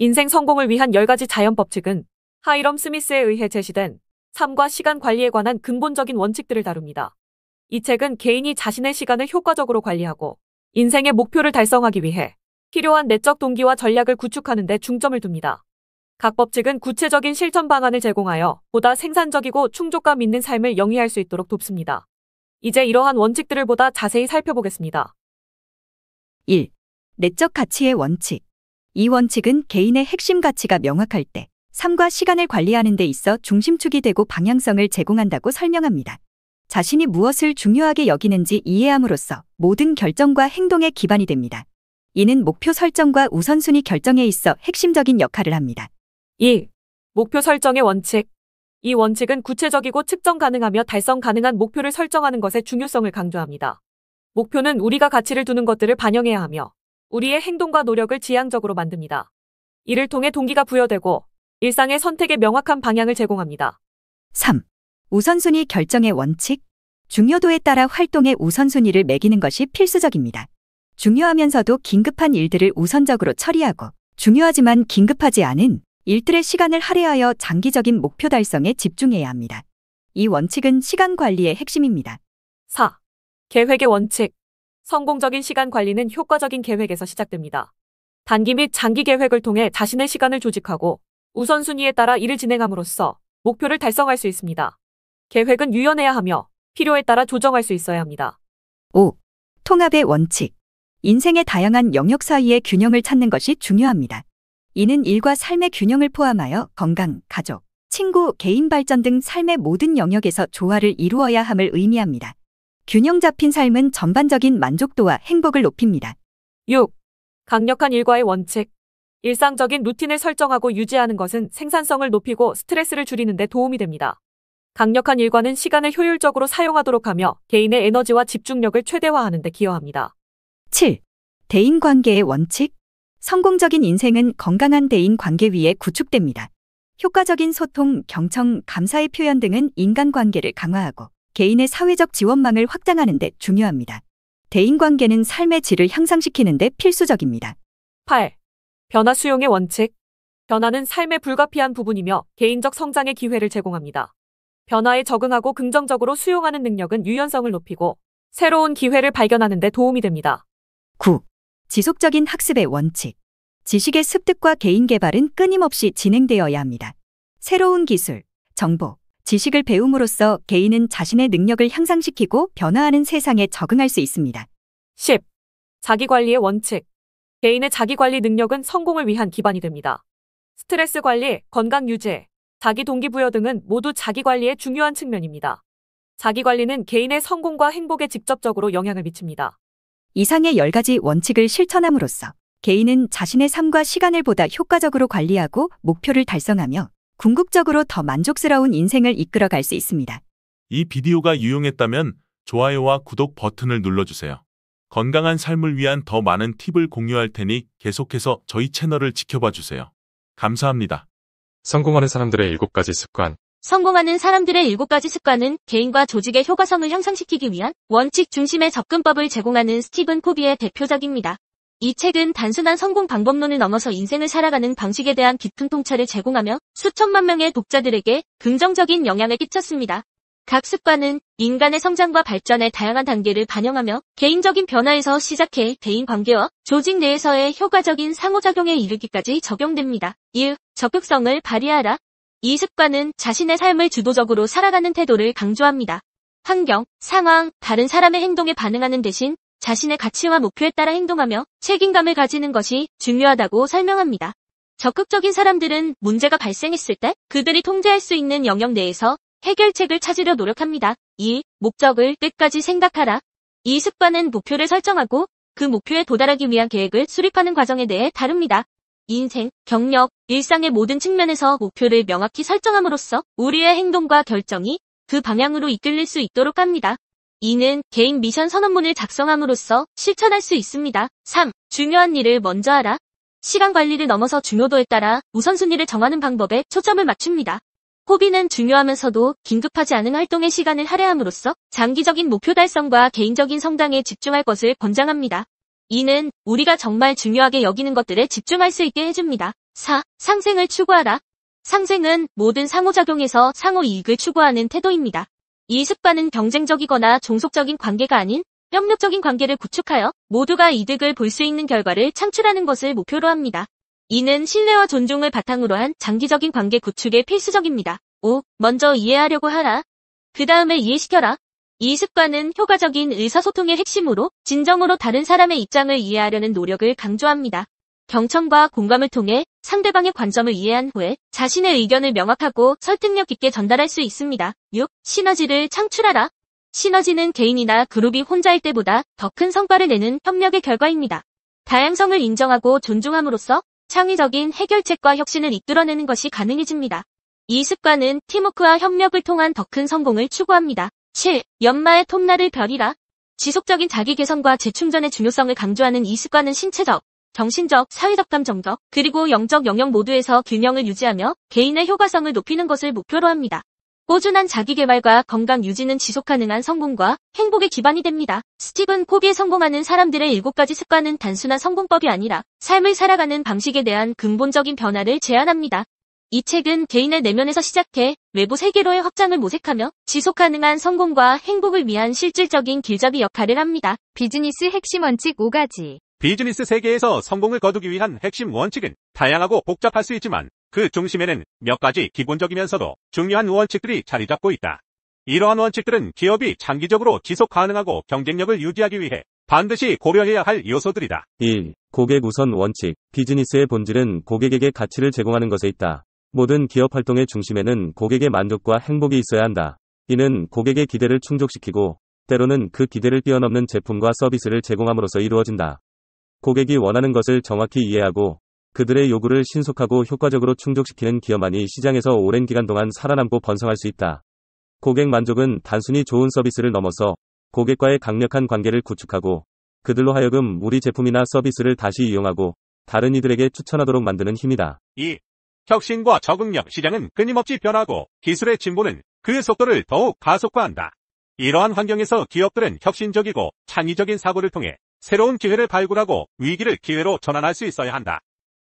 인생 성공을 위한 10가지 자연 법칙은 하이럼 스미스에 의해 제시된 삶과 시간 관리에 관한 근본적인 원칙들을 다룹니다. 이 책은 개인이 자신의 시간을 효과적으로 관리하고 인생의 목표를 달성하기 위해 필요한 내적 동기와 전략을 구축하는 데 중점을 둡니다. 각 법칙은 구체적인 실천 방안을 제공하여 보다 생산적이고 충족감 있는 삶을 영위할 수 있도록 돕습니다. 이제 이러한 원칙들을 보다 자세히 살펴보겠습니다. 1. 내적 가치의 원칙. 이 원칙은 개인의 핵심 가치가 명확할 때 삶과 시간을 관리하는 데 있어 중심축이 되고 방향성을 제공한다고 설명합니다. 자신이 무엇을 중요하게 여기는지 이해함으로써 모든 결정과 행동의 기반이 됩니다. 이는 목표 설정과 우선순위 결정에 있어 핵심적인 역할을 합니다. 2. 목표 설정의 원칙. 이 원칙은 구체적이고 측정 가능하며 달성 가능한 목표를 설정하는 것의 중요성을 강조합니다. 목표는 우리가 가치를 두는 것들을 반영해야 하며 우리의 행동과 노력을 지향적으로 만듭니다. 이를 통해 동기가 부여되고 일상의 선택에 명확한 방향을 제공합니다. 3. 우선순위 결정의 원칙. 중요도에 따라 활동의 우선순위를 매기는 것이 필수적입니다. 중요하면서도 긴급한 일들을 우선적으로 처리하고 중요하지만 긴급하지 않은 일들의 시간을 할애하여 장기적인 목표 달성에 집중해야 합니다. 이 원칙은 시간 관리의 핵심입니다. 4. 계획의 원칙. 성공적인 시간 관리는 효과적인 계획에서 시작됩니다. 단기 및 장기 계획을 통해 자신의 시간을 조직하고 우선순위에 따라 일을 진행함으로써 목표를 달성할 수 있습니다. 계획은 유연해야 하며 필요에 따라 조정할 수 있어야 합니다. 5. 통합의 원칙. 인생의 다양한 영역 사이의 균형을 찾는 것이 중요합니다. 이는 일과 삶의 균형을 포함하여 건강, 가족, 친구, 개인 발전 등 삶의 모든 영역에서 조화를 이루어야 함을 의미합니다. 균형 잡힌 삶은 전반적인 만족도와 행복을 높입니다. 6. 강력한 일과의 원칙. 일상적인 루틴을 설정하고 유지하는 것은 생산성을 높이고 스트레스를 줄이는 데 도움이 됩니다. 강력한 일과는 시간을 효율적으로 사용하도록 하며 개인의 에너지와 집중력을 최대화하는 데 기여합니다. 7. 대인관계의 원칙. 성공적인 인생은 건강한 대인관계 위에 구축됩니다. 효과적인 소통, 경청, 감사의 표현 등은 인간관계를 강화하고 개인의 사회적 지원망을 확장하는 데 중요합니다. 대인관계는 삶의 질을 향상시키는 데 필수적입니다. 8. 변화 수용의 원칙. 변화는 삶의 불가피한 부분이며 개인적 성장의 기회를 제공합니다. 변화에 적응하고 긍정적으로 수용하는 능력은 유연성을 높이고 새로운 기회를 발견하는 데 도움이 됩니다. 9. 지속적인 학습의 원칙. 지식의 습득과 개인 개발은 끊임없이 진행되어야 합니다. 새로운 기술, 정보, 지식을 배움으로써 개인은 자신의 능력을 향상시키고 변화하는 세상에 적응할 수 있습니다. 10. 자기관리의 원칙. 개인의 자기관리 능력은 성공을 위한 기반이 됩니다. 스트레스 관리, 건강 유지, 자기 동기부여 등은 모두 자기관리의 중요한 측면입니다. 자기관리는 개인의 성공과 행복에 직접적으로 영향을 미칩니다. 이상의 10가지 원칙을 실천함으로써 개인은 자신의 삶과 시간을 보다 효과적으로 관리하고 목표를 달성하며 궁극적으로 더 만족스러운 인생을 이끌어갈 수 있습니다. 이 비디오가 유용했다면 좋아요와 구독 버튼을 눌러주세요. 건강한 삶을 위한 더 많은 팁을 공유할 테니 계속해서 저희 채널을 지켜봐 주세요. 감사합니다. 성공하는 사람들의 7가지 습관. 성공하는 사람들의 7가지 습관은 개인과 조직의 효과성을 향상시키기 위한 원칙 중심의 접근법을 제공하는 스티븐 코비의 대표작입니다. 이 책은 단순한 성공 방법론을 넘어서 인생을 살아가는 방식에 대한 깊은 통찰을 제공하며 수천만 명의 독자들에게 긍정적인 영향을 끼쳤습니다. 각 습관은 인간의 성장과 발전의 다양한 단계를 반영하며 개인적인 변화에서 시작해 대인 관계와 조직 내에서의 효과적인 상호작용에 이르기까지 적용됩니다. 1. 적극성을 발휘하라. 이 습관은 자신의 삶을 주도적으로 살아가는 태도를 강조합니다. 환경, 상황, 다른 사람의 행동에 반응하는 대신 자신의 가치와 목표에 따라 행동하며 책임감을 가지는 것이 중요하다고 설명합니다. 적극적인 사람들은 문제가 발생했을 때 그들이 통제할 수 있는 영역 내에서 해결책을 찾으려 노력합니다. 2. 목적을 끝까지 생각하라. 이 습관은 목표를 설정하고 그 목표에 도달하기 위한 계획을 수립하는 과정에 대해 다룹니다. 인생, 경력, 일상의 모든 측면에서 목표를 명확히 설정함으로써 우리의 행동과 결정이 그 방향으로 이끌릴 수 있도록 합니다. 이는 개인 미션 선언문을 작성함으로써 실천할 수 있습니다. 3. 중요한 일을 먼저 하라. 시간 관리를 넘어서 중요도에 따라 우선순위를 정하는 방법에 초점을 맞춥니다. 호비는 중요하면서도 긴급하지 않은 활동에 시간을 할애함으로써 장기적인 목표 달성과 개인적인 성장에 집중할 것을 권장합니다. 이는 우리가 정말 중요하게 여기는 것들에 집중할 수 있게 해줍니다. 4. 상생을 추구하라. 상생은 모든 상호작용에서 상호 이익을 추구하는 태도입니다. 이 습관은 경쟁적이거나 종속적인 관계가 아닌 협력적인 관계를 구축하여 모두가 이득을 볼 수 있는 결과를 창출하는 것을 목표로 합니다. 이는 신뢰와 존중을 바탕으로 한 장기적인 관계 구축에 필수적입니다. 5. 먼저 이해하려고 하라. 그 다음에 이해시켜라. 이 습관은 효과적인 의사소통의 핵심으로 진정으로 다른 사람의 입장을 이해하려는 노력을 강조합니다. 경청과 공감을 통해 상대방의 관점을 이해한 후에 자신의 의견을 명확하고 설득력 있게 전달할 수 있습니다. 6. 시너지를 창출하라. 시너지는 개인이나 그룹이 혼자일 때보다 더 큰 성과를 내는 협력의 결과입니다. 다양성을 인정하고 존중함으로써 창의적인 해결책과 혁신을 이끌어내는 것이 가능해집니다. 이 습관은 팀워크와 협력을 통한 더 큰 성공을 추구합니다. 7. 연마의 톱날을 벼리라. 지속적인 자기 개선과 재충전의 중요성을 강조하는 이 습관은 신체적, 정신적, 사회적, 감정적, 그리고 영적 영역 모두에서 균형을 유지하며 개인의 효과성을 높이는 것을 목표로 합니다. 꾸준한 자기개발과 건강 유지는 지속가능한 성공과 행복의 기반이 됩니다. 스티븐 코비의 성공하는 사람들의 7가지 습관은 단순한 성공법이 아니라 삶을 살아가는 방식에 대한 근본적인 변화를 제안합니다. 이 책은 개인의 내면에서 시작해 외부 세계로의 확장을 모색하며 지속가능한 성공과 행복을 위한 실질적인 길잡이 역할을 합니다. 비즈니스 핵심 원칙 5가지. 비즈니스 세계에서 성공을 거두기 위한 핵심 원칙은 다양하고 복잡할 수 있지만 그 중심에는 몇 가지 기본적이면서도 중요한 원칙들이 자리 잡고 있다. 이러한 원칙들은 기업이 장기적으로 지속 가능하고 경쟁력을 유지하기 위해 반드시 고려해야 할 요소들이다. 1. 고객 우선 원칙. 비즈니스의 본질은 고객에게 가치를 제공하는 것에 있다. 모든 기업 활동의 중심에는 고객의 만족과 행복이 있어야 한다. 이는 고객의 기대를 충족시키고 때로는 그 기대를 뛰어넘는 제품과 서비스를 제공함으로써 이루어진다. 고객이 원하는 것을 정확히 이해하고 그들의 요구를 신속하고 효과적으로 충족시키는 기업만이 시장에서 오랜 기간 동안 살아남고 번성할 수 있다. 고객 만족은 단순히 좋은 서비스를 넘어서 고객과의 강력한 관계를 구축하고 그들로 하여금 우리 제품이나 서비스를 다시 이용하고 다른 이들에게 추천하도록 만드는 힘이다. 2. 혁신과 적응력. 시장은 끊임없이 변하고 기술의 진보는 그 속도를 더욱 가속화한다. 이러한 환경에서 기업들은 혁신적이고 창의적인 사고를 통해 새로운 기회를 발굴하고 위기를 기회로 전환할 수 있어야 한다.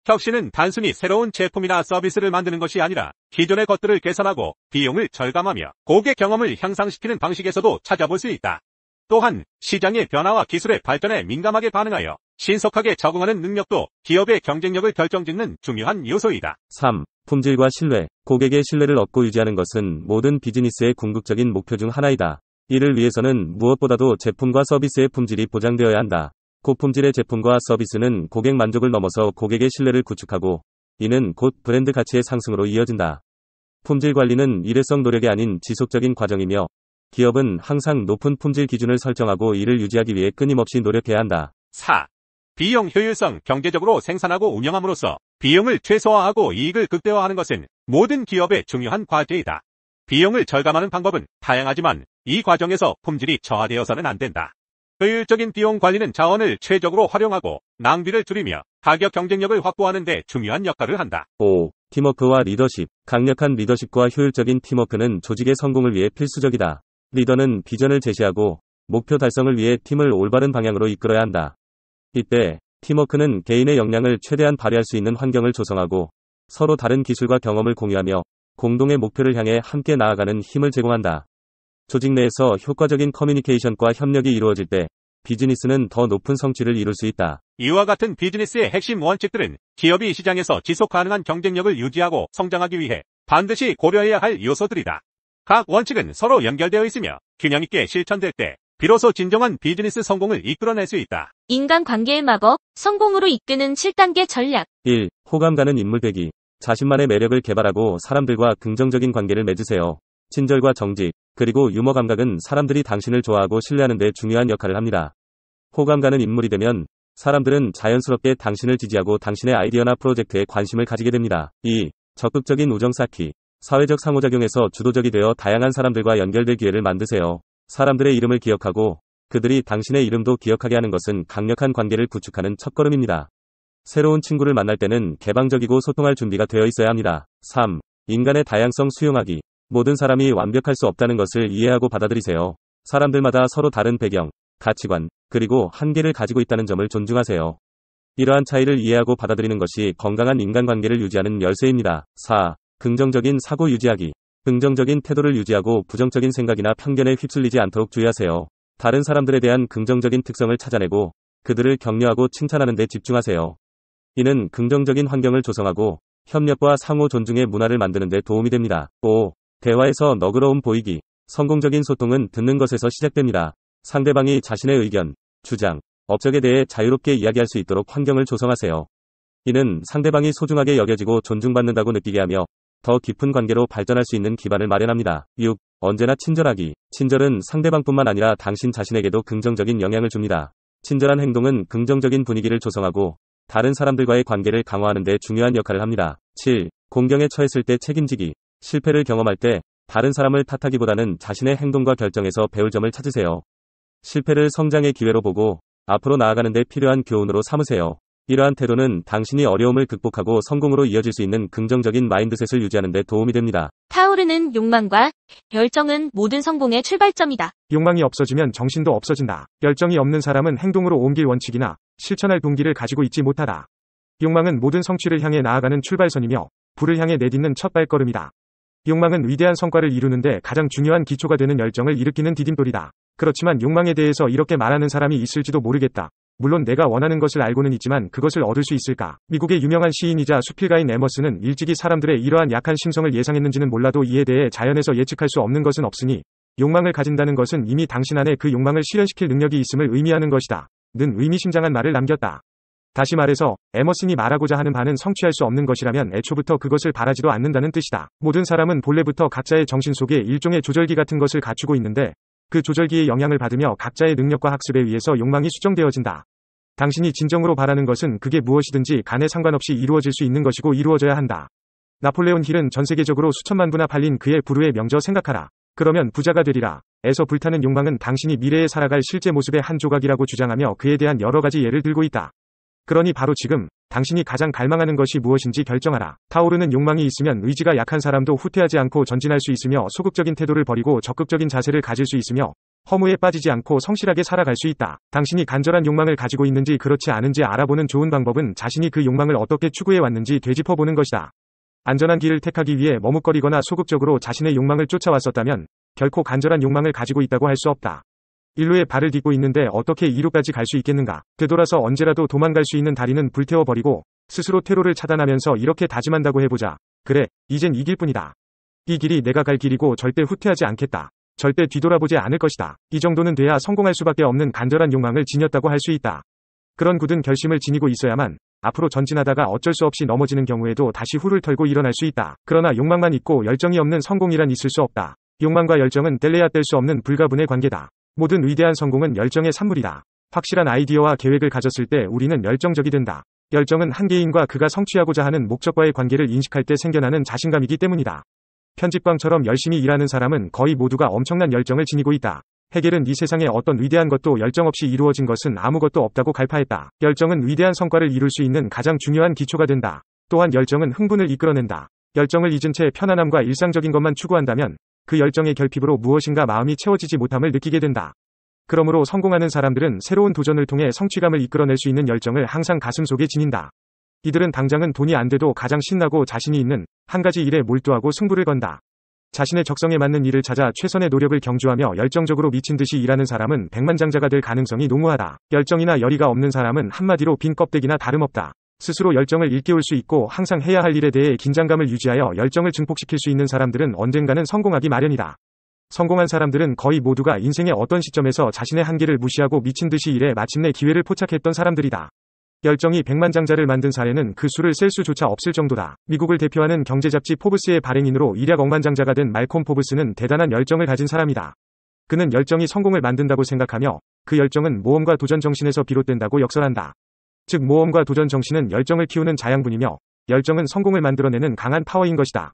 혁신은 단순히 새로운 제품이나 서비스를 만드는 것이 아니라 기존의 것들을 개선하고 비용을 절감하며 고객 경험을 향상시키는 방식에서도 찾아볼 수 있다. 또한 시장의 변화와 기술의 발전에 민감하게 반응하여 신속하게 적응하는 능력도 기업의 경쟁력을 결정짓는 중요한 요소이다. 3. 품질과 신뢰. 고객의 신뢰를 얻고 유지하는 것은 모든 비즈니스의 궁극적인 목표 중 하나이다. 이를 위해서는 무엇보다도 제품과 서비스의 품질이 보장되어야 한다. 고품질의 제품과 서비스는 고객 만족을 넘어서 고객의 신뢰를 구축하고 이는 곧 브랜드 가치의 상승으로 이어진다. 품질 관리는 일회성 노력이 아닌 지속적인 과정이며 기업은 항상 높은 품질 기준을 설정하고 이를 유지하기 위해 끊임없이 노력해야 한다. 4. 비용 효율성. 경제적으로 생산하고 운영함으로써 비용을 최소화하고 이익을 극대화하는 것은 모든 기업의 중요한 과제이다. 비용을 절감하는 방법은 다양하지만 이 과정에서 품질이 저하되어서는 안 된다. 효율적인 비용 관리는 자원을 최적으로 활용하고 낭비를 줄이며 가격 경쟁력을 확보하는 데 중요한 역할을 한다. 5. 팀워크와 리더십. 강력한 리더십과 효율적인 팀워크는 조직의 성공을 위해 필수적이다. 리더는 비전을 제시하고 목표 달성을 위해 팀을 올바른 방향으로 이끌어야 한다. 이때 팀워크는 개인의 역량을 최대한 발휘할 수 있는 환경을 조성하고 서로 다른 기술과 경험을 공유하며 공동의 목표를 향해 함께 나아가는 힘을 제공한다. 조직 내에서 효과적인 커뮤니케이션과 협력이 이루어질 때 비즈니스는 더 높은 성취를 이룰 수 있다. 이와 같은 비즈니스의 핵심 원칙들은 기업이 시장에서 지속 가능한 경쟁력을 유지하고 성장하기 위해 반드시 고려해야 할 요소들이다. 각 원칙은 서로 연결되어 있으며 균형 있게 실천될 때 비로소 진정한 비즈니스 성공을 이끌어낼 수 있다. 인간관계의 마법, 성공으로 이끄는 7단계 전략. 1. 호감 가는 인물 되기. 자신만의 매력을 개발하고 사람들과 긍정적인 관계를 맺으세요. 친절과 정직, 그리고 유머 감각은 사람들이 당신을 좋아하고 신뢰하는 데 중요한 역할을 합니다. 호감 가는 인물이 되면 사람들은 자연스럽게 당신을 지지하고 당신의 아이디어나 프로젝트에 관심을 가지게 됩니다. 2. 적극적인 우정 쌓기. 사회적 상호작용에서 주도적이 되어 다양한 사람들과 연결될 기회를 만드세요. 사람들의 이름을 기억하고 그들이 당신의 이름도 기억하게 하는 것은 강력한 관계를 구축하는 첫걸음입니다. 새로운 친구를 만날 때는 개방적이고 소통할 준비가 되어 있어야 합니다. 3. 인간의 다양성 수용하기. 모든 사람이 완벽할 수 없다는 것을 이해하고 받아들이세요. 사람들마다 서로 다른 배경, 가치관, 그리고 한계를 가지고 있다는 점을 존중하세요. 이러한 차이를 이해하고 받아들이는 것이 건강한 인간관계를 유지하는 열쇠입니다. 4. 긍정적인 사고 유지하기. 긍정적인 태도를 유지하고 부정적인 생각이나 편견에 휩쓸리지 않도록 주의하세요. 다른 사람들에 대한 긍정적인 특성을 찾아내고 그들을 격려하고 칭찬하는 데 집중하세요. 이는 긍정적인 환경을 조성하고 협력과 상호 존중의 문화를 만드는 데 도움이 됩니다. 5. 대화에서 너그러움 보이기. 성공적인 소통은 듣는 것에서 시작됩니다. 상대방이 자신의 의견, 주장, 업적에 대해 자유롭게 이야기할 수 있도록 환경을 조성하세요. 이는 상대방이 소중하게 여겨지고 존중받는다고 느끼게 하며 더 깊은 관계로 발전할 수 있는 기반을 마련합니다. 6. 언제나 친절하기. 친절은 상대방뿐만 아니라 당신 자신에게도 긍정적인 영향을 줍니다. 친절한 행동은 긍정적인 분위기를 조성하고 다른 사람들과의 관계를 강화하는 데 중요한 역할을 합니다. 7. 공경에 처했을 때 책임지기. 실패를 경험할 때 다른 사람을 탓하기보다는 자신의 행동과 결정에서 배울 점을 찾으세요. 실패를 성장의 기회로 보고 앞으로 나아가는 데 필요한 교훈으로 삼으세요. 이러한 태도는 당신이 어려움을 극복하고 성공으로 이어질 수 있는 긍정적인 마인드셋을 유지하는 데 도움이 됩니다. 타오르는 욕망과 열정은 모든 성공의 출발점이다. 욕망이 없어지면 정신도 없어진다. 열정이 없는 사람은 행동으로 옮길 원칙이나 실천할 동기를 가지고 있지 못하다. 욕망은 모든 성취를 향해 나아가는 출발선이며 부를 향해 내딛는 첫 발걸음이다. 욕망은 위대한 성과를 이루는데 가장 중요한 기초가 되는 열정을 일으키는 디딤돌이다. 그렇지만 욕망에 대해서 이렇게 말하는 사람이 있을지도 모르겠다. 물론 내가 원하는 것을 알고는 있지만 그것을 얻을 수 있을까? 미국의 유명한 시인이자 수필가인 에머스는 일찍이 사람들의 이러한 약한 심성을 예상했는지는 몰라도 이에 대해 자연에서 예측할 수 없는 것은 없으니 욕망을 가진다는 것은 이미 당신 안에 그 욕망을 실현시킬 능력이 있음을 의미하는 것이다. 는 의미심장한 말을 남겼다. 다시 말해서 에머슨이 말하고자 하는 바는 성취할 수 없는 것이라면 애초부터 그것을 바라지도 않는다는 뜻이다. 모든 사람은 본래부터 각자의 정신 속에 일종의 조절기 같은 것을 갖추고 있는데 그 조절기의 영향을 받으며 각자의 능력과 학습에 의해서 욕망이 수정되어진다. 당신이 진정으로 바라는 것은 그게 무엇이든지 간에 상관없이 이루어질 수 있는 것이고 이루어져야 한다. 나폴레온 힐은 전 세계적으로 수천만 부나 팔린 그의 부르의 명저 생각하라. 그러면 부자가 되리라. 에서 불타는 욕망은 당신이 미래에 살아갈 실제 모습의 한 조각이라고 주장하며 그에 대한 여러 가지 예를 들고 있다. 그러니 바로 지금 당신이 가장 갈망하는 것이 무엇인지 결정하라. 타오르는 욕망이 있으면 의지가 약한 사람도 후퇴하지 않고 전진할 수 있으며 소극적인 태도를 버리고 적극적인 자세를 가질 수 있으며 허무에 빠지지 않고 성실하게 살아갈 수 있다. 당신이 간절한 욕망을 가지고 있는지 그렇지 않은지 알아보는 좋은 방법은 자신이 그 욕망을 어떻게 추구해 왔는지 되짚어보는 것이다. 안전한 길을 택하기 위해 머뭇거리거나 소극적으로 자신의 욕망을 쫓아왔었다면 결코 간절한 욕망을 가지고 있다고 할 수 없다. 일루에 발을 딛고 있는데 어떻게 2루까지 갈 수 있겠는가? 되돌아서 언제라도 도망갈 수 있는 다리는 불태워버리고 스스로 퇴로를 차단하면서 이렇게 다짐한다고 해보자. 그래, 이젠 이길 뿐이다. 이 길이 내가 갈 길이고 절대 후퇴하지 않겠다. 절대 뒤돌아보지 않을 것이다. 이 정도는 돼야 성공할 수밖에 없는 간절한 욕망을 지녔다고 할 수 있다. 그런 굳은 결심을 지니고 있어야만 앞으로 전진하다가 어쩔 수 없이 넘어지는 경우에도 다시 후를 털고 일어날 수 있다. 그러나 욕망만 있고 열정이 없는 성공이란 있을 수 없다. 욕망과 열정은 뗄래야 뗄 수 없는 불가분의 관계다. 모든 위대한 성공은 열정의 산물이다. 확실한 아이디어와 계획을 가졌을 때 우리는 열정적이 된다. 열정은 한 개인과 그가 성취하고자 하는 목적과의 관계를 인식할 때 생겨나는 자신감이기 때문이다. 편집광처럼 열심히 일하는 사람은 거의 모두가 엄청난 열정을 지니고 있다. 헤겔은 이 세상에 어떤 위대한 것도 열정 없이 이루어진 것은 아무것도 없다고 갈파했다. 열정은 위대한 성과를 이룰 수 있는 가장 중요한 기초가 된다. 또한 열정은 흥분을 이끌어낸다. 열정을 잊은 채 편안함과 일상적인 것만 추구한다면 그 열정의 결핍으로 무엇인가 마음이 채워지지 못함을 느끼게 된다. 그러므로 성공하는 사람들은 새로운 도전을 통해 성취감을 이끌어낼 수 있는 열정을 항상 가슴속에 지닌다. 이들은 당장은 돈이 안 돼도 가장 신나고 자신이 있는 한 가지 일에 몰두하고 승부를 건다. 자신의 적성에 맞는 일을 찾아 최선의 노력을 경주하며 열정적으로 미친 듯이 일하는 사람은 백만장자가 될 가능성이 농후하다. 열정이나 열의가 없는 사람은 한마디로 빈 껍데기나 다름없다. 스스로 열정을 일깨울 수 있고 항상 해야 할 일에 대해 긴장감을 유지하여 열정을 증폭시킬 수 있는 사람들은 언젠가는 성공하기 마련이다. 성공한 사람들은 거의 모두가 인생의 어떤 시점에서 자신의 한계를 무시하고 미친 듯이 일해 마침내 기회를 포착했던 사람들이다. 열정이 백만장자를 만든 사례는 그 수를 셀 수조차 없을 정도다. 미국을 대표하는 경제잡지 포브스의 발행인으로 일약 억만장자가 된 말콤 포브스는 대단한 열정을 가진 사람이다. 그는 열정이 성공을 만든다고 생각하며 그 열정은 모험과 도전 정신에서 비롯된다고 역설한다. 즉 모험과 도전 정신은 열정을 키우는 자양분이며 열정은 성공을 만들어내는 강한 파워인 것이다.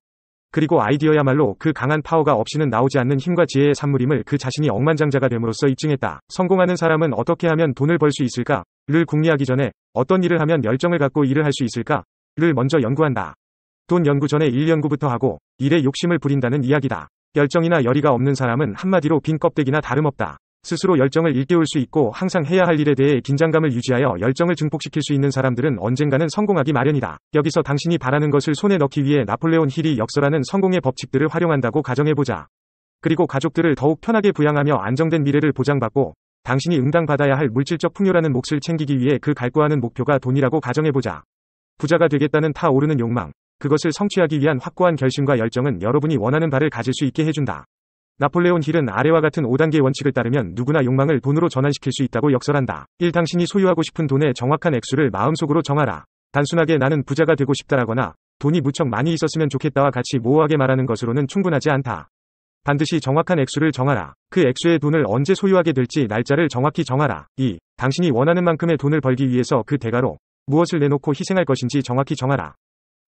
그리고 아이디어야말로 그 강한 파워가 없이는 나오지 않는 힘과 지혜의 산물임을 그 자신이 억만장자가 됨으로써 입증했다. 성공하는 사람은 어떻게 하면 돈을 벌 수 있을까? 를 궁리하기 전에 어떤 일을 하면 열정을 갖고 일을 할 수 있을까? 를 먼저 연구한다. 돈 연구 전에 일 연구부터 하고 일에 욕심을 부린다는 이야기다. 열정이나 열의가 없는 사람은 한마디로 빈 껍데기나 다름없다. 스스로 열정을 일깨울 수 있고 항상 해야 할 일에 대해 긴장감을 유지하여 열정을 증폭시킬 수 있는 사람들은 언젠가는 성공하기 마련이다. 여기서 당신이 바라는 것을 손에 넣기 위해 나폴레온 힐이 역설하는 성공의 법칙들을 활용한다고 가정해보자. 그리고 가족들을 더욱 편하게 부양하며 안정된 미래를 보장받고 당신이 응당받아야 할 물질적 풍요라는 몫을 챙기기 위해 그 갈구하는 목표가 돈이라고 가정해보자. 부자가 되겠다는 타오르는 욕망, 그것을 성취하기 위한 확고한 결심과 열정은 여러분이 원하는 바를 가질 수 있게 해준다. 나폴레온 힐은 아래와 같은 5단계 원칙을 따르면 누구나 욕망을 돈으로 전환시킬 수 있다고 역설한다. 1. 당신이 소유하고 싶은 돈의 정확한 액수를 마음속으로 정하라. 단순하게 나는 부자가 되고 싶다라거나 돈이 무척 많이 있었으면 좋겠다와 같이 모호하게 말하는 것으로는 충분하지 않다. 반드시 정확한 액수를 정하라. 그 액수의 돈을 언제 소유하게 될지 날짜를 정확히 정하라. 2. 당신이 원하는 만큼의 돈을 벌기 위해서 그 대가로 무엇을 내놓고 희생할 것인지 정확히 정하라.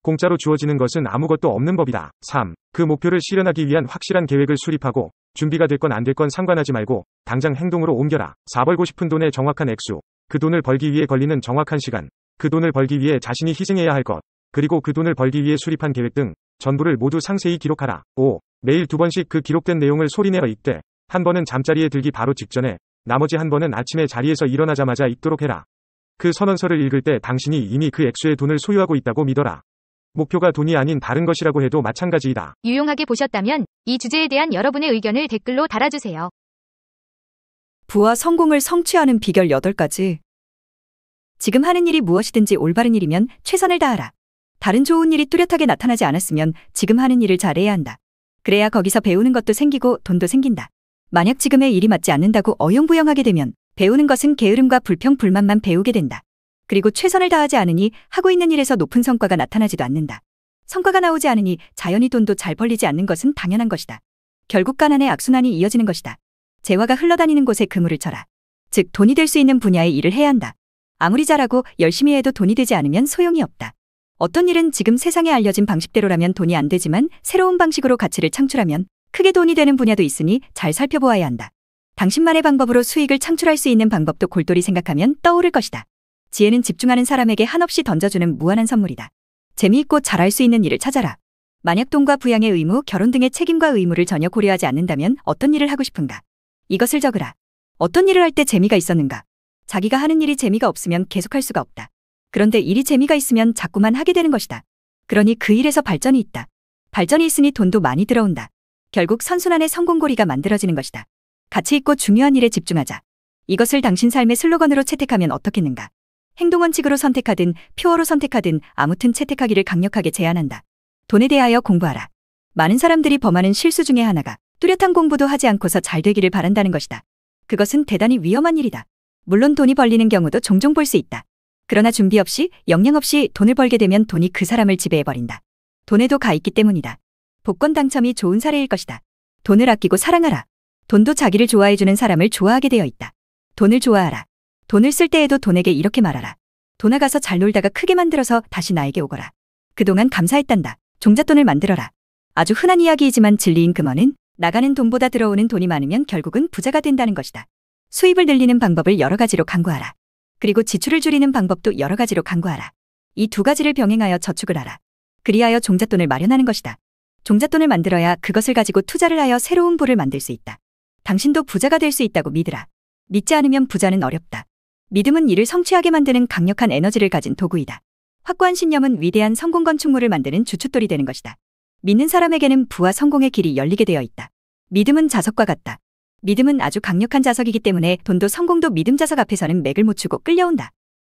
공짜로 주어지는 것은 아무것도 없는 법이다. 3. 그 목표를 실현하기 위한 확실한 계획을 수립하고 준비가 됐건 안 됐건 상관하지 말고 당장 행동으로 옮겨라. 4. 벌고 싶은 돈의 정확한 액수, 그 돈을 벌기 위해 걸리는 정확한 시간, 그 돈을 벌기 위해 자신이 희생해야 할 것, 그리고 그 돈을 벌기 위해 수립한 계획 등 전부를 모두 상세히 기록하라. 5. 매일 2번씩 그 기록된 내용을 소리내어 읽되 한 번은 잠자리에 들기 바로 직전에 나머지 한 번은 아침에 자리에서 일어나자마자 읽도록 해라. 그 선언서를 읽을 때 당신이 이미 그 액수의 돈을 소유하고 있다고 믿어라. 목표가 돈이 아닌 다른 것이라고 해도 마찬가지이다. 유용하게 보셨다면 이 주제에 대한 여러분의 의견을 댓글로 달아주세요. 부와 성공을 성취하는 비결 8가지. 지금 하는 일이 무엇이든지 올바른 일이면 최선을 다하라. 다른 좋은 일이 뚜렷하게 나타나지 않았으면 지금 하는 일을 잘해야 한다. 그래야 거기서 배우는 것도 생기고 돈도 생긴다. 만약 지금의 일이 맞지 않는다고 어영부영하게 되면 배우는 것은 게으름과 불평, 불만만 배우게 된다. 그리고 최선을 다하지 않으니 하고 있는 일에서 높은 성과가 나타나지도 않는다. 성과가 나오지 않으니 자연히 돈도 잘 벌리지 않는 것은 당연한 것이다. 결국 가난의 악순환이 이어지는 것이다. 재화가 흘러다니는 곳에 그물을 쳐라. 즉 돈이 될 수 있는 분야의 일을 해야 한다. 아무리 잘하고 열심히 해도 돈이 되지 않으면 소용이 없다. 어떤 일은 지금 세상에 알려진 방식대로라면 돈이 안 되지만 새로운 방식으로 가치를 창출하면 크게 돈이 되는 분야도 있으니 잘 살펴보아야 한다. 당신만의 방법으로 수익을 창출할 수 있는 방법도 골똘히 생각하면 떠오를 것이다. 지혜는 집중하는 사람에게 한없이 던져주는 무한한 선물이다. 재미있고 잘할 수 있는 일을 찾아라. 만약 돈과 부양의 의무, 결혼 등의 책임과 의무를 전혀 고려하지 않는다면 어떤 일을 하고 싶은가? 이것을 적으라. 어떤 일을 할 때 재미가 있었는가? 자기가 하는 일이 재미가 없으면 계속할 수가 없다. 그런데 일이 재미가 있으면 자꾸만 하게 되는 것이다. 그러니 그 일에서 발전이 있다. 발전이 있으니 돈도 많이 들어온다. 결국 선순환의 성공고리가 만들어지는 것이다. 가치 있고 중요한 일에 집중하자. 이것을 당신 삶의 슬로건으로 채택하면 어떻겠는가? 행동원칙으로 선택하든 표어로 선택하든 아무튼 채택하기를 강력하게 제안한다. 돈에 대하여 공부하라. 많은 사람들이 범하는 실수 중에 하나가 뚜렷한 공부도 하지 않고서 잘 되기를 바란다는 것이다. 그것은 대단히 위험한 일이다. 물론 돈이 벌리는 경우도 종종 볼 수 있다. 그러나 준비 없이, 역량 없이 돈을 벌게 되면 돈이 그 사람을 지배해버린다. 돈에도 가 있기 때문이다. 복권 당첨이 좋은 사례일 것이다. 돈을 아끼고 사랑하라. 돈도 자기를 좋아해주는 사람을 좋아하게 되어 있다. 돈을 좋아하라. 돈을 쓸 때에도 돈에게 이렇게 말하라. 돈아 가서 잘 놀다가 크게 만들어서 다시 나에게 오거라. 그동안 감사했단다. 종잣돈을 만들어라. 아주 흔한 이야기이지만 진리인 금어는 나가는 돈보다 들어오는 돈이 많으면 결국은 부자가 된다는 것이다. 수입을 늘리는 방법을 여러 가지로 강구하라. 그리고 지출을 줄이는 방법도 여러 가지로 강구하라. 이 2가지를 병행하여 저축을 하라. 그리하여 종잣돈을 마련하는 것이다. 종잣돈을 만들어야 그것을 가지고 투자를 하여 새로운 부를 만들 수 있다. 당신도 부자가 될 수 있다고 믿으라. 믿지 않으면 부자는 어렵다. 믿음은 이를 성취하게 만드는 강력한 에너지를 가진 도구이다. 확고한 신념은 위대한 성공 건축물을 만드는 주춧돌이 되는 것이다. 믿는 사람에게는 부와 성공의 길이 열리게 되어 있다. 믿음은 자석과 같다. 믿음은 아주 강력한 자석이기 때문에 돈도 성공도 믿음 자석 앞에서는 맥을 못 추고 끌려온다.